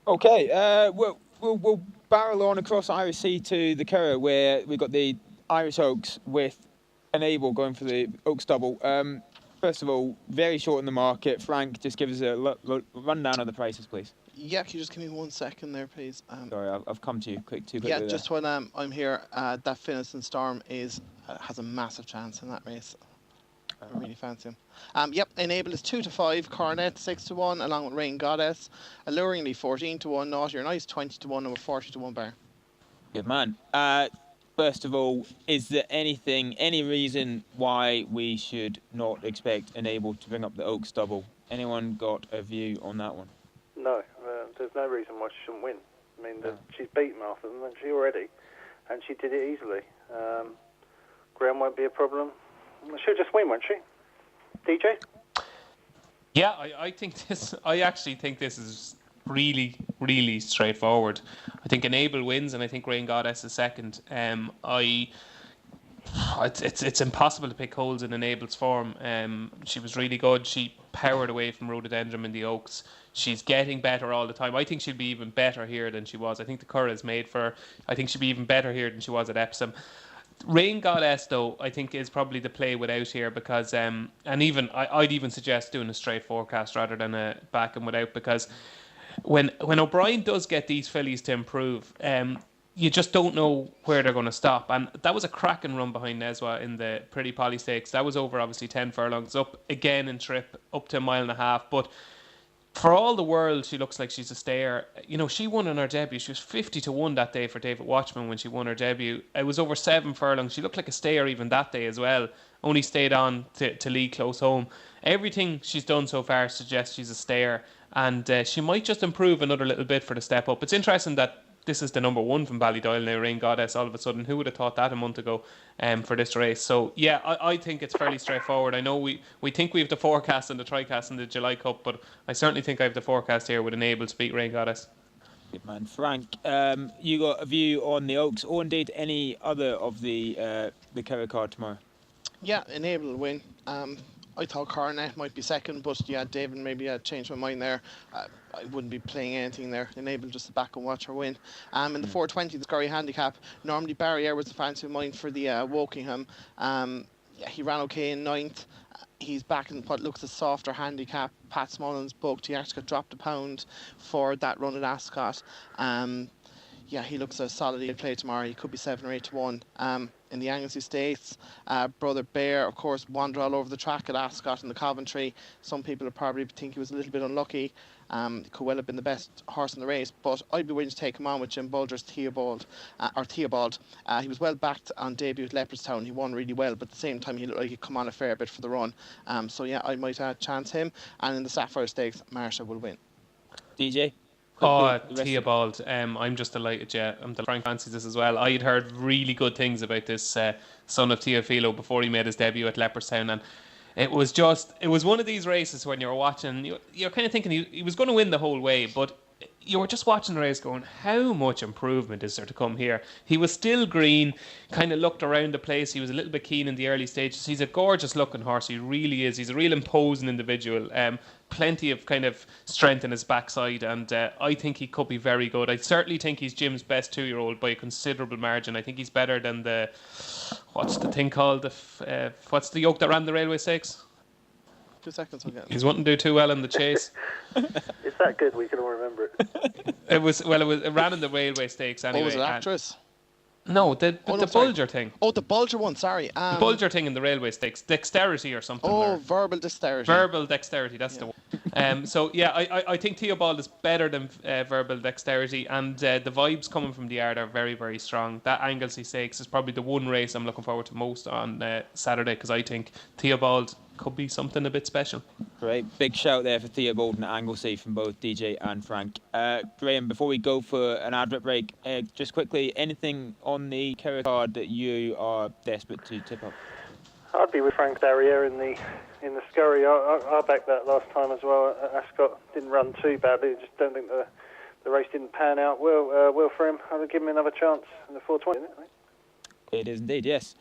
Okay, we'll barrel on across Irish Sea to the Curragh, where we've got the Irish Oaks with Enable going for the Oaks double. First of all, very short in the market. Frank, just give us a rundown of the prices, please. Yeah, can you just give me 1 second there, please? Sorry, I've come to you too quickly Yeah, there. just when I'm here, that Finiston Storm has a massive chance in that race. I really fancy him. Yep, Enable is 2 to 5, Coronet 6 to 1, along with Rain Goddess, Alluringly 14 to 1, Naughty or Nice 20 to 1, and with 40 to 1 bar. Good man. First of all, is there any reason why we should not expect Enable to bring up the Oaks double? Anyone got a view on that one? No, there's no reason why she shouldn't win. I mean, she's beat Martha, hasn't she, already? And she did it easily. Ground won't be a problem. She'll just win, won't she? DJ? Yeah, I actually think this is really, really straightforward. I think Enable wins, and I think Rain Goddess is second. It's impossible to pick holes in Enable's form. She was really good. She powered away from Rhododendron in the Oaks. She's getting better all the time. I think she'll be even better here than she was. I think the Curragh is made for her. I think she'll be even better here than she was at Epsom. Rain Goddess, though, I think is probably the play without here because, and even I'd even suggest doing a straight forecast rather than a back and without, because when O'Brien does get these fillies to improve, you just don't know where they're going to stop. And that was a cracking run behind Neswa in the Pretty Polly Stakes. That was over obviously 10 furlongs, up again in trip, up to 1.5 miles. But for all the world, she looks like she's a stayer. You know, she won in her debut. She was 50 to 1 that day for David Watchman when she won her debut. It was over 7 furlongs. She looked like a stayer even that day as well. Only stayed on to lead close home. Everything she's done so far suggests she's a stayer. And she might just improve another little bit for the step up. It's interesting that this is the number one from Ballydoyle now, Rain Goddess, all of a sudden. Who would have thought that a month ago for this race? So, yeah, I think it's fairly straightforward. I know we think we have the forecast and the TriCast and the July Cup, but I certainly think I have the forecast here with Enable to beat Rain Goddess. Good man. Frank, you got a view on the Oaks, or indeed any other of the Curragh card tomorrow? Yeah, Enable will win. I thought Coronet might be second, but yeah, David maybe changed my mind there. I wouldn't be playing anything there. Enable just to back and watch her win. In the 420, the Scurry handicap, normally Barry Ayre was the fancy of mine for the Wokingham. He ran okay in 9th. He's back in what looks a softer handicap. Pat Smullen's booked. He actually got dropped a pound for that run at Ascot. He looks a solid play tomorrow. He could be 7 or 8 to 1. In the Anglesey Stakes, Brother Bear, of course, wandered all over the track at Ascot and the Coventry. Some people probably think he was a little bit unlucky. Could well have been the best horse in the race, but I'd be willing to take him on with Jim Bulger's Theobald. He was well backed on debut at Leopardstown. He won really well, but at the same time, he looked like he'd come on a fair bit for the run. I might chance him. And in the Sapphire Stakes, Marsha will win. DJ? Theobald. I'm just delighted, yeah. Frank fancies this as well. I had heard really good things about this son of Teofilo before he made his debut at Leopardstown, and it was one of these races when you were watching, you're kind of thinking he was going to win the whole way, but you were just watching the race going, how much improvement is there to come here? He was still green, kind of looked around the place. He was a little bit keen in the early stages. He's a gorgeous looking horse. He really is. He's a real imposing individual. Plenty of kind of strength in his backside, and I think he could be very good. I certainly think he's Jim's best 2-year-old by a considerable margin. I think he's better than what's the thing called? What's the yoke that ran the Railway Stakes? 2 seconds, I'll get it. He's wanting to do too well in the chase. It's that good we can all remember it. It ran in the Railway Stakes anyway. Was it Actress? No, the Bulger thing. Oh, the Bulger one, sorry. The Bulger thing in the Railway Stakes. Dexterity or something. Verbal Dexterity. Verbal Dexterity, that's the one. I think Theobald is better than Verbal Dexterity, and the vibes coming from the yard are very, very strong. That Anglesey Stakes is probably the one race I'm looking forward to most on Saturday, because I think Theobald could be something a bit special. Great. Big shout there for Theobald and Anglesey from both DJ and Frank. Graham, before we go for an advert break, just quickly, anything on the Curragh card that you are desperate to tip up? I'd be with Frank Darriere in the Scurry. I backed that last time as well. Ascot didn't run too badly. I just don't think the race didn't pan out well for him. I would give him another chance in the 420, isn't it? It is indeed, yes.